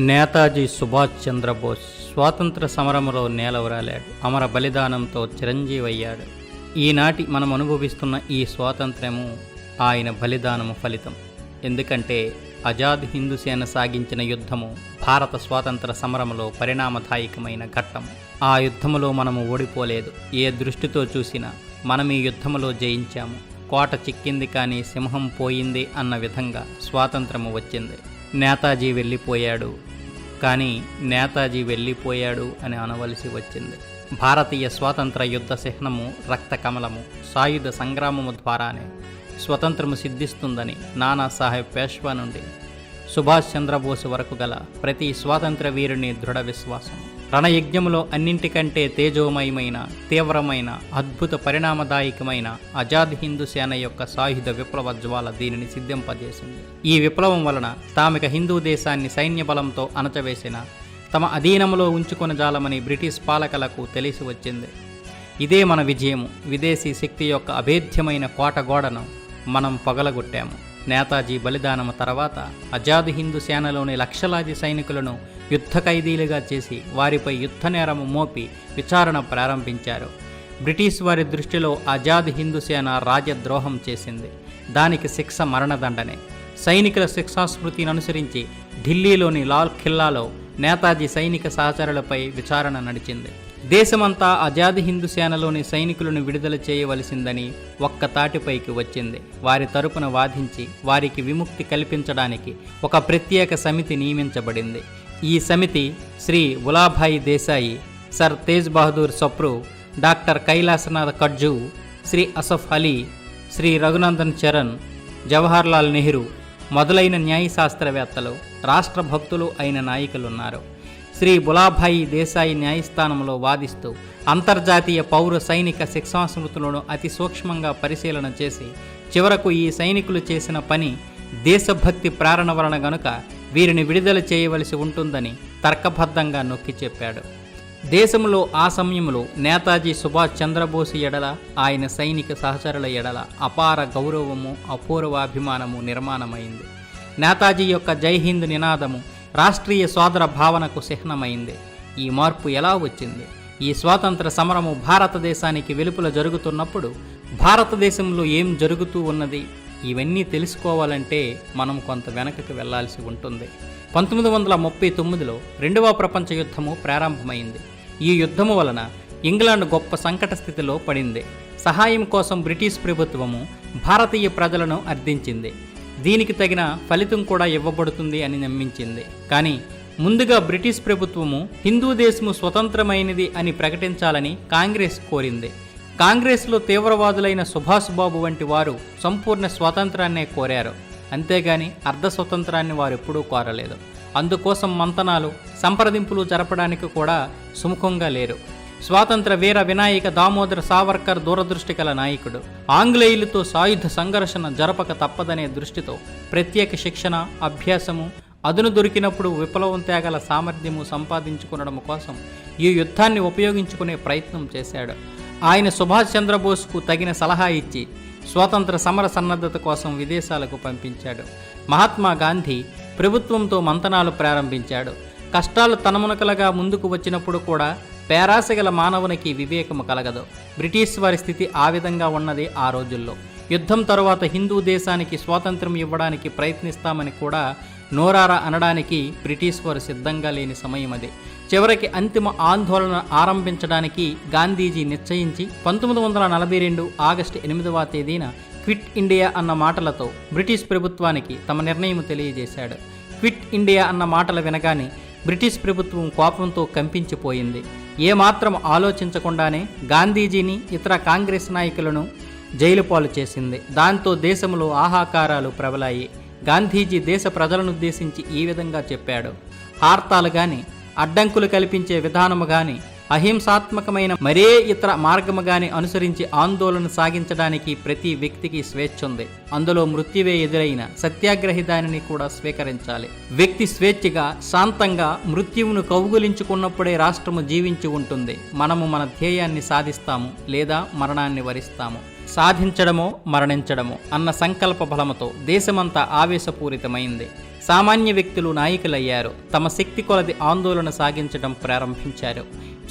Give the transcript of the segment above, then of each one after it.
నేతాజీ సుభాష్ చంద్రబోస్ స్వాతంత్ర సమరంలో నేలవరాలాడు. అమర బలిదానంతో చిరంజీవయ్యాడు. ఈనాటి మనం అనుభవిస్తున్న ఈ స్వాతంత్ర్యము ఆయన బలిదానము ఫలితం. ఎందుకంటే ఆజాద్ హిందూ సేన సాగించిన యుద్ధము భారత స్వాతంత్ర సమరంలో పరిణామదాయకమైన ఘట్టం. ఆ యుద్ధములో మనము ఓడిపోలేదు. ఏ దృష్టితో చూసినా మనం ఈ యుద్ధములో జయించాము. కోట చిక్కింది కానీ సింహం పోయింది అన్న విధంగా స్వాతంత్రము వచ్చింది. నేతాజీ వెళ్ళిపోయాడు కానీ నేతాజీ వెళ్ళిపోయాడు అని అనవలసి వచ్చింది. భారతీయ స్వాతంత్ర యుద్ధ చిహ్నము రక్త కమలము. సాయుధ సంగ్రామము ద్వారానే స్వతంత్రము సిద్ధిస్తుందని నానాసాహెబ్ పేష్వా నుండి సుభాష్ చంద్రబోస్ వరకు గల ప్రతి స్వాతంత్ర వీరుని దృఢ విశ్వాసం. రణయజ్ఞములో అన్నింటికంటే తేజోమయమైన, తీవ్రమైన, అద్భుత పరిణామదాయకమైన ఆజాద్ హిందూ సేన యొక్క సాయుధ విప్లవ జ్వాల దీనిని సిద్ధింపజేసింది. ఈ విప్లవం వలన తామిక హిందూ దేశాన్ని సైన్య బలంతో అణచవేసిన, తమ అధీనంలో ఉంచుకొన జాలమని బ్రిటిష్ పాలకులకు తెలిసి వచ్చింది. ఇదే మన విజయము. విదేశీ శక్తి యొక్క అభేద్యమైన కోటగోడను మనం పగలగొట్టాము. నేతాజీ బలిదానము తర్వాత ఆజాద్ హిందూ సేనలోని లక్షలాది సైనికులను యుద్ధ ఖైదీలుగా చేసి వారిపై యుద్ధ నేరము మోపి విచారణ ప్రారంభించారు. బ్రిటిష్ వారి దృష్టిలో ఆజాద్ హిందూ సేన రాజద్రోహం చేసింది. దానికి శిక్ష మరణదండనే. సైనికుల శిక్షాస్మృతిని అనుసరించి ఢిల్లీలోని లాల్ ఖిల్లాలో నేతాజీ సైనిక సహచరులపై విచారణ నడిచింది. దేశమంతా ఆజాద్ హిందూ సేనలోని సైనికులను విడుదల చేయవలసిందని ఒక్క తాటిపైకి వచ్చింది. వారి తరపున వాదించి వారికి విముక్తి కల్పించడానికి ఒక ప్రత్యేక సమితి నియమించబడింది. ఈ సమితి శ్రీ ఉలాభాయి దేశాయి, సర్ తేజ్ బహదూర్ సప్రు, డాక్టర్ కైలాసనాథ్ కడ్జూ, శ్రీ అసఫ్ అలీ, శ్రీ రఘునందన్ చరణ్, జవహర్లాల్ నెహ్రూ మొదలైన న్యాయశాస్త్రవేత్తలు, రాష్ట్ర భక్తులు అయిన నాయకులున్నారు. శ్రీ బులాభాయి దేశాయి న్యాయస్థానంలో వాదిస్తూ అంతర్జాతీయ పౌర సైనిక శిక్షాస్మృతులను అతి సూక్ష్మంగా పరిశీలన చేసి చివరకు ఈ సైనికులు చేసిన పని దేశభక్తి ప్రేరణ వలన గనుక వీరిని విడుదల చేయవలసి ఉంటుందని తర్కబద్ధంగా నొక్కి చెప్పాడు. దేశంలో ఆ సమయంలో నేతాజీ సుభాష్ చంద్రబోస్ ఎడల, ఆయన సైనిక సహచరుల ఎడల అపార గౌరవము, అపూర్వాభిమానము నిర్మాణమైంది. నేతాజీ యొక్క జై హింద్ నినాదము రాష్ట్రీయ సోదర భావనకు చిహ్నమైంది. ఈ మార్పు ఎలా వచ్చింది? ఈ స్వాతంత్ర సమరము భారతదేశానికి వెలుపల జరుగుతున్నప్పుడు భారతదేశంలో ఏం జరుగుతూ ఉన్నది? ఇవన్నీ తెలుసుకోవాలంటే మనం కొంత వెనకకు వెళ్లాల్సి ఉంటుంది. 1939లో రెండవ ప్రపంచ యుద్ధము ప్రారంభమైంది. ఈ యుద్ధము వలన ఇంగ్లాండ్ గొప్ప సంకట స్థితిలో పడింది. సహాయం కోసం బ్రిటిష్ ప్రభుత్వము భారతీయ ప్రజలను అర్థించింది. దీనికి తగిన ఫలితం కూడా ఇవ్వబడుతుంది అని నమ్మించింది. కానీ ముందుగా బ్రిటిష్ ప్రభుత్వము హిందూ దేశము స్వతంత్రమైనది అని ప్రకటించాలని కాంగ్రెస్ కోరింది. కాంగ్రెస్లో తీవ్రవాదులైన సుభాష్ బాబు వంటి వారు సంపూర్ణ స్వాతంత్రాన్నే కోరారు. అంతేగాని అర్ధ స్వతంత్రాన్ని వారు ఎప్పుడూ కోరలేదు. అందుకోసం మంతనాలు, సంప్రదింపులు జరపడానికి కూడా సుముఖంగా లేరు. స్వాతంత్ర వీర వినాయక దామోదర సావర్కర్ దూరదృష్టి కల నాయకుడు. ఆంగ్లేయులతో సాయుధ సంఘర్షణ జరపక తప్పదనే దృష్టితో ప్రత్యేక శిక్షణ, అభ్యాసము, అదును దొరికినప్పుడు విప్లవం తేగల సామర్థ్యము సంపాదించుకునడం కోసం ఈ యుద్ధాన్ని ఉపయోగించుకునే ప్రయత్నం చేశాడు. ఆయన సుభాష్ చంద్రబోస్కు తగిన సలహా ఇచ్చి స్వాతంత్ర సమర సన్నద్ధత కోసం విదేశాలకు పంపించాడు. మహాత్మా గాంధీ ప్రభుత్వంతో మంతనాలు ప్రారంభించాడు. కష్టాలు తనమునకలుగా ముందుకు వచ్చినప్పుడు కూడా పేరాసగల మానవునికి వివేకము కలగదు. బ్రిటిష్ వారి స్థితి ఆ విధంగా ఉన్నది ఆ రోజుల్లో. యుద్ధం తరువాత హిందూ దేశానికి స్వాతంత్రం ఇవ్వడానికి ప్రయత్నిస్తామని కూడా నోరారా అనడానికి బ్రిటిష్ వారు సిద్ధంగా లేని సమయం అది. చివరికి అంతిమ ఆందోళన ఆరంభించడానికి గాంధీజీ నిశ్చయించి 1942 ఆగస్టు 8వ తేదీన క్విట్ ఇండియా అన్న మాటలతో బ్రిటిష్ ప్రభుత్వానికి తమ నిర్ణయం తెలియజేశాడు. క్విట్ ఇండియా అన్న మాటలు వినగానే బ్రిటిష్ ప్రభుత్వం కోపంతో కంపించిపోయింది. ఏమాత్రం ఆలోచించకుండానే గాంధీజీని, ఇతర కాంగ్రెస్ నాయకులను జైలు పాలు చేసింది. దాంతో దేశంలో ఆహాకారాలు ప్రబలాయి. గాంధీజీ దేశ ప్రజలనుద్దేశించి ఈ విధంగా చెప్పాడు: హార్తాలు గాని, అడ్డంకులు కల్పించే విధానము గాని, అహింసాత్మకమైన మరే ఇతర మార్గము గాని అనుసరించి ఆందోళన సాగించడానికి ప్రతి వ్యక్తికి స్వేచ్ఛ ఉంది. అందులో మృత్యువే ఎదురైన సత్యాగ్రహి దానిని కూడా స్వీకరించాలి. వ్యక్తి స్వేచ్ఛగా, శాంతంగా మృత్యువును కౌగులించుకున్నప్పుడే రాష్ట్రము జీవించి ఉంటుంది. మనము మన ధ్యేయాన్ని సాధిస్తాము లేదా మరణాన్ని వరిస్తాము. సాధించడమో మరణించడమో అన్న సంకల్ప బలముతో దేశమంతా ఆవేశపూరితమైంది. సామాన్య వ్యక్తులు నాయకులయ్యారు. తమ శక్తి కొలది ఆందోళన సాగించడం ప్రారంభించారు.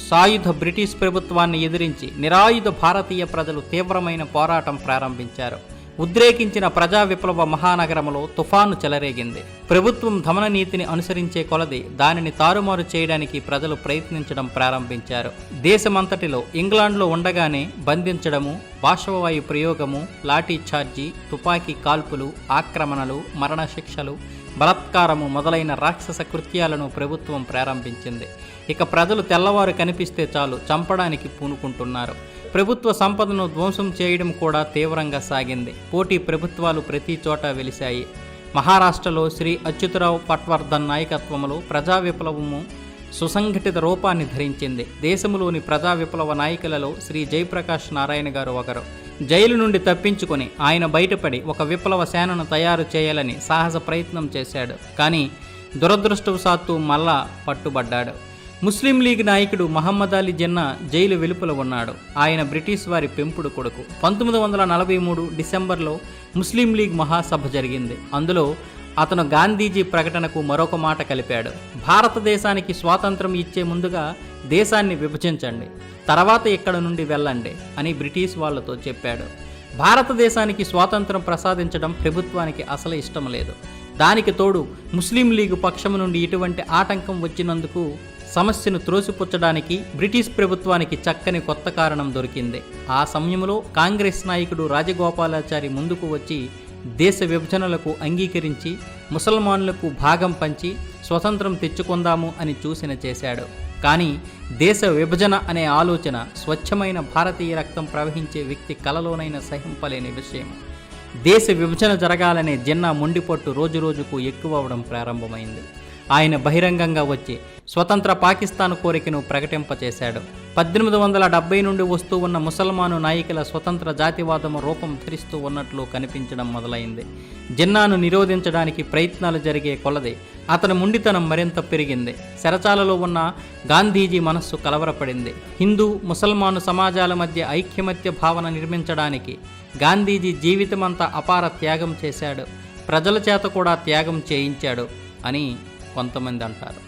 సాయుధ బ్రిటిష్ ప్రభుత్వాన్ని ఎదిరించి నిరాయుధ భారతీయ ప్రజలు తీవ్రమైన పోరాటం ప్రారంభించారు. ఉద్రేకించిన ప్రజా విప్లవ మహానగరంలో తుఫాను చెలరేగింది. ప్రభుత్వం దమన నీతిని అనుసరించే కొలది దానిని తారుమారు చేయడానికి ప్రజలు ప్రయత్నించడం ప్రారంభించారు. దేశమంతటిలో ఇంగ్లాండ్లో ఉండగానే బంధించడము, బాష్పవాయు ప్రయోగము, లాఠీ ఛార్జీ, తుపాకీ కాల్పులు, ఆక్రమణలు, మరణశిక్షలు, బలాత్కారము మొదలైన రాక్షస కృత్యాలను ప్రభుత్వం ప్రారంభించింది. ఇక ప్రజలు తెల్లవారు కనిపిస్తే చాలు చంపడానికి పూనుకుంటున్నారు. ప్రభుత్వ సంపదను ధ్వంసం చేయడం కూడా తీవ్రంగా సాగింది. పోటీ ప్రభుత్వాలు ప్రతి చోట వెలిశాయి. మహారాష్ట్రలో శ్రీ అచ్యుతరావు పట్వర్ధన్ నాయకత్వంలో ప్రజా విప్లవము సుసంఘటిత రూపాన్ని ధరించింది. దేశంలోని ప్రజా విప్లవ నాయకులలో శ్రీ జయప్రకాష్ నారాయణ గారు ఒకరు. జైలు నుండి తప్పించుకొని ఆయన బయటపడి ఒక విప్లవ సేనను తయారు చేయాలని సాహస ప్రయత్నం చేశాడు. కానీ దురదృష్టవశాత్తు మళ్ళా పట్టుబడ్డాడు. ముస్లిం లీగ్ నాయకుడు మహమ్మద్ అలీ జిన్నా జైలు వెలుపల ఉన్నాడు. ఆయన బ్రిటిష్ వారి పెంపుడు కొడుకు. 1943 డిసెంబర్లో ముస్లిం లీగ్ మహాసభ జరిగింది. అందులో అతను గాంధీజీ ప్రకటనకు మరొక మాట కలిపాడు. భారతదేశానికి స్వాతంత్రం ఇచ్చే ముందుగా దేశాన్ని విభజించండి, తర్వాత ఇక్కడ నుండి వెళ్ళండి అని బ్రిటిష్ వాళ్లతో చెప్పాడు. భారతదేశానికి స్వాతంత్రం ప్రసాదించడం ప్రభుత్వానికి అసలు ఇష్టం లేదు. దానికి తోడు ముస్లిం లీగ్ పక్షం నుండి ఇటువంటి ఆటంకం వచ్చినందుకు సమస్యను త్రోసిపుచ్చడానికి బ్రిటిష్ ప్రభుత్వానికి చక్కని కొత్త కారణం దొరికింది. ఆ సమయంలో కాంగ్రెస్ నాయకుడు రాజగోపాలాచారి ముందుకు వచ్చి దేశ విభజనలకు అంగీకరించి ముసల్మానులకు భాగం పంచి స్వతంత్రం తెచ్చుకుందాము అని సూచన చేశాడు. కానీ దేశ విభజన అనే ఆలోచన స్వచ్ఛమైన భారతీయ రక్తం ప్రవహించే వ్యక్తి కలలోనైనా సహింపలేని విషయం. దేశ విభజన జరగాలనే జిన్నా మొండిపట్టు రోజురోజుకు ఎక్కువవడం ప్రారంభమైంది. ఆయన బహిరంగంగా వచ్చి స్వతంత్ర పాకిస్తాన్ కోరికను ప్రకటింపచేశాడు. 1870 నుండి వస్తూ ఉన్న ముసల్మాను నాయకుల స్వతంత్ర జాతివాదము రూపం ధరిస్తూ ఉన్నట్లు కనిపించడం మొదలైంది. జిన్నాను నిరోధించడానికి ప్రయత్నాలు జరిగే కొలది అతని ముండితనం మరింత పెరిగింది. చెరచాలలో ఉన్న గాంధీజీ మనస్సు కలవరపడింది. హిందూ ముసల్మాను సమాజాల మధ్య ఐక్యమత్య భావన నిర్మించడానికి గాంధీజీ జీవితమంతా అపార త్యాగం చేశాడు, ప్రజల చేత కూడా త్యాగం చేయించాడు అని కొంతమంది అంటారు.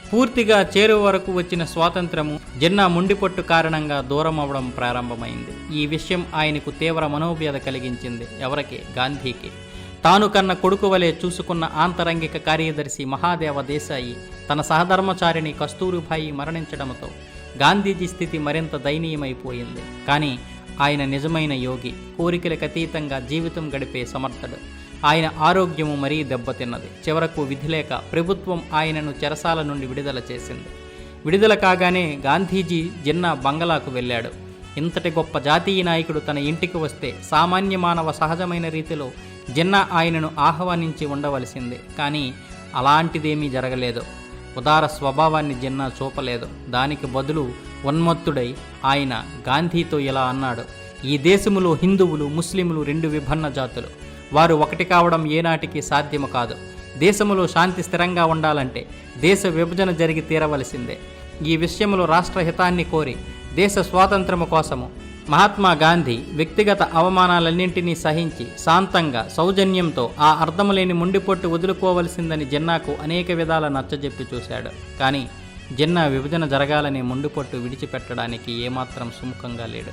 పూర్తిగా చేరువ వరకు వచ్చిన స్వాతంత్రము జిన్నా ముండిపట్టు కారణంగా దూరం అవ్వడం ప్రారంభమైంది. ఈ విషయం ఆయనకు తీవ్ర మనోవ్యధ కలిగించింది. ఎవరికి? గాంధీకి. తాను కన్న కొడుకు వలె చూసుకున్న ఆంతరంగిక కార్యదర్శి మహాదేవ దేశాయి తన సహధర్మచారిణి కస్తూరిబాయి మరణించడంతో గాంధీజీ స్థితి మరింత దయనీయమైపోయింది. కానీ ఆయన నిజమైన యోగి, కోరికలకు అతీతంగా జీవితం గడిపే సమర్థుడు. ఆయన ఆరోగ్యము మరీ దెబ్బతిన్నది. చివరకు విధిలేక ప్రభుత్వం ఆయనను చెరసాల నుండి విడుదల చేసింది. విడుదల కాగానే గాంధీజీ జిన్నా బంగళాకు వెళ్ళాడు. ఇంతటి గొప్ప జాతీయ నాయకుడు తన ఇంటికి వస్తే సామాన్య మానవ సహజమైన రీతిలో జిన్నా ఆయనను ఆహ్వానించి ఉండవలసిందే. కానీ అలాంటిదేమీ జరగలేదు. ఉదార స్వభావాన్ని జిన్నా చూపలేదు. దానికి బదులు ఉన్మత్తుడై ఆయన గాంధీతో ఇలా అన్నాడు: ఈ దేశములో హిందువులు ముస్లింలు రెండు విభిన్న జాతులు. వారు ఒకటి కావడం ఏనాటికి సాధ్యము కాదు. దేశములో శాంతి స్థిరంగా ఉండాలంటే దేశ విభజన జరిగి తీరవలసిందే. ఈ విషయంలో రాష్ట్ర హితాన్ని కోరి దేశ స్వాతంత్రము కోసము మహాత్మా గాంధీ వ్యక్తిగత అవమానాలన్నింటినీ సహించి శాంతంగా సౌజన్యంతో ఆ అర్థములేని ముండిపొట్టు వదులుకోవలసిందని జిన్నాకు అనేక విధాల నచ్చజెప్పి చూశాడు. కానీ జిన్నా విభజన జరగాలనే ముండిపొట్టు విడిచిపెట్టడానికి ఏమాత్రం సుముఖంగా లేడు.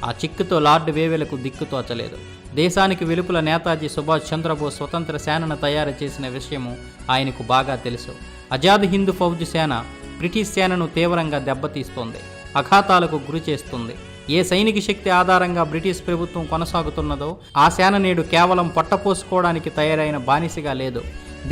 ఆ చిక్కుతో లార్డ్ వేవెలకు దిక్కుతోచలేదు. దేశానికి వెలుపల నేతాజీ సుభాష్ చంద్రబోస్ స్వతంత్ర సేనను తయారు చేసిన విషయము ఆయనకు బాగా తెలుసు. ఆజాద్ హింద్ ఫౌజ్ సేన బ్రిటిష్ సేనను తీవ్రంగా దెబ్బతీస్తోంది, అఘాతాలకు గురి చేస్తుంది. ఏ సైనిక శక్తి ఆధారంగా బ్రిటిష్ ప్రభుత్వం కొనసాగుతున్నదో ఆ సేన నేడు కేవలం పొట్టపోసుకోవడానికి తయారైన బానిసగా లేదు.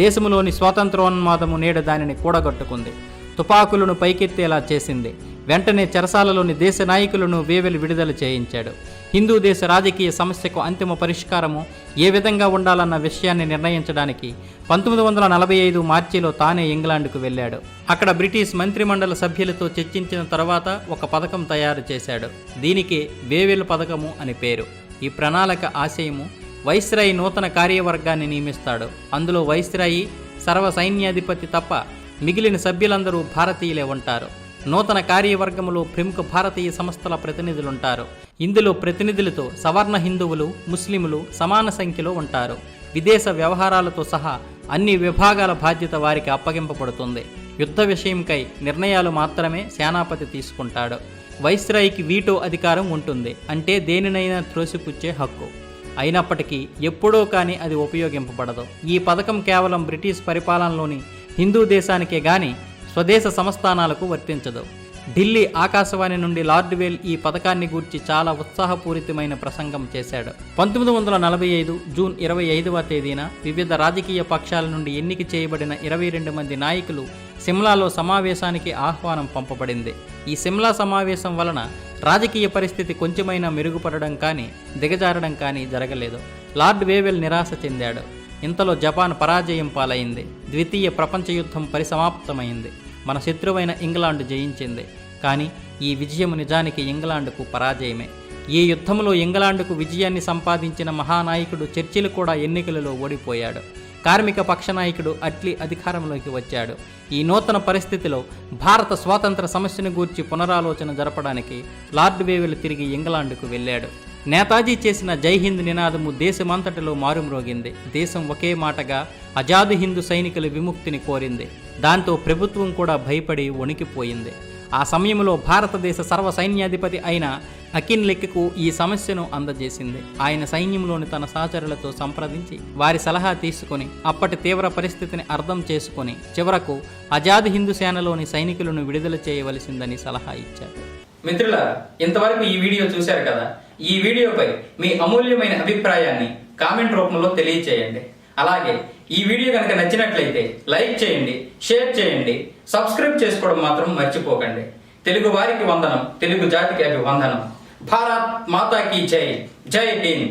దేశంలోని స్వాతంత్రోన్మాదము నేడు దానిని కూడగట్టుకుంది, తుపాకులను పైకెత్తేలా చేసింది. వెంటనే చెరసాలలోని దేశ నాయకులను వేవెలు విడుదల చేయించాడు. హిందూ దేశ రాజకీయ సమస్యకు అంతిమ పరిష్కారము ఏ విధంగా ఉండాలన్న విషయాన్ని నిర్ణయించడానికి 1945 మార్చిలో తానే ఇంగ్లాండ్కు వెళ్ళాడు. అక్కడ బ్రిటిష్ మంత్రిమండలి సభ్యులతో చర్చించిన తర్వాత ఒక పథకం తయారు చేశాడు. దీనికి వేవెల్ పథకము అని పేరు. ఈ ప్రణాళిక ఆశయము వైస్రాయి నూతన కార్యవర్గాన్ని నియమిస్తాడు. అందులో వైస్రాయి సర్వ సైన్యాధిపతి తప్ప మిగిలిన సభ్యులందరూ భారతీయులే ఉంటారు. నూతన కార్యవర్గములో ప్రముఖ భారతీయ సంస్థల ప్రతినిధులుంటారు. ఇందులో ప్రతినిధులతో సవర్ణ హిందువులు ముస్లింలు సమాన సంఖ్యలో ఉంటారు. విదేశ వ్యవహారాలతో సహా అన్ని విభాగాల బాధ్యత వారికి అప్పగింపబడుతుంది. యుద్ధ విషయంకై నిర్ణయాలు మాత్రమే సేనాపతి తీసుకుంటాడు. వైస్రాయికి వీటో అధికారం ఉంటుంది, అంటే దేనినైనా త్రోసిపుచ్చే హక్కు. అయినప్పటికీ ఎప్పుడో కానీ అది ఉపయోగింపబడదు. ఈ పథకం కేవలం బ్రిటిష్ పరిపాలనలోని హిందూ దేశానికే గాని స్వదేశ సంస్థానాలకు వర్తించదు. ఢిల్లీ ఆకాశవాణి నుండి లార్డ్ వేల్ ఈ పథకాన్ని గూర్చి చాలా ఉత్సాహపూరితమైన ప్రసంగం చేశాడు. 1945 జూన్ 25వ తేదీన వివిధ రాజకీయ పక్షాల నుండి ఎన్నిక చేయబడిన 22 మంది నాయకులు సిమ్లాలో సమావేశానికి ఆహ్వానం పంపబడింది. ఈ సిమ్లా సమావేశం వలన రాజకీయ పరిస్థితి కొంచెమైనా మెరుగుపడడం కానీ దిగజారడం కానీ జరగలేదు. లార్డ్ వేవెల్ నిరాశ చెందాడు. ఇంతలో జపాన్ పరాజయం పాలైంది. ద్వితీయ ప్రపంచ యుద్ధం పరిసమాప్తమైంది. మన శత్రువైన ఇంగ్లాండ్ జయించింది. కానీ ఈ విజయం నిజానికి ఇంగ్లాండ్కు పరాజయమే. ఈ యుద్ధంలో ఇంగ్లాండ్కు విజయాన్ని సంపాదించిన మహానాయకుడు చర్చిల్ కూడా ఎన్నికలలో ఓడిపోయాడు. కార్మిక పక్ష నాయకుడు అట్లీ అధికారంలోకి వచ్చాడు. ఈ నూతన పరిస్థితిలో భారత స్వాతంత్ర సమస్యను గూర్చి పునరాలోచన జరపడానికి లార్డ్ వేవెల్ తిరిగి ఇంగ్లాండ్కు వెళ్ళాడు. నేతాజీ చేసిన జై హింద్ నినాదము దేశమంతటిలో మారుమ్రోగింది. దేశం ఒకే మాటగా ఆజాద్ హిందూ సైనికుల విముక్తిని కోరింది. దాంతో ప్రభుత్వం కూడా భయపడి వణికిపోయింది. ఆ సమయంలో భారతదేశ సర్వ సైన్యాధిపతి అయిన అకిన్లెక్కు ఈ సమస్యను అందజేసింది. ఆయన సైన్యంలోని తన సహచరులతో సంప్రదించి వారి సలహా తీసుకుని అప్పటి తీవ్ర పరిస్థితిని అర్థం చేసుకుని చివరకు ఆజాద్ హిందూ సేనలోని సైనికులను విడుదల చేయవలసిందని సలహా ఇచ్చాడు. మిత్రులారా, ఇంతవరకు ఈ వీడియో చూశారు కదా. ఈ వీడియోపై మీ అమూల్యమైన అభిప్రాయాన్ని కామెంట్ రూపంలో తెలియచేయండి. అలాగే ఈ వీడియో కనుక నచ్చినట్లయితే లైక్ చేయండి, షేర్ చేయండి, సబ్స్క్రైబ్ చేసుకోవడం మాత్రం మర్చిపోకండి. తెలుగు వారికి వందనం, తెలుగు జాతికి అభివందనం. భారత్ మాతా కీ జై. జై హింద్.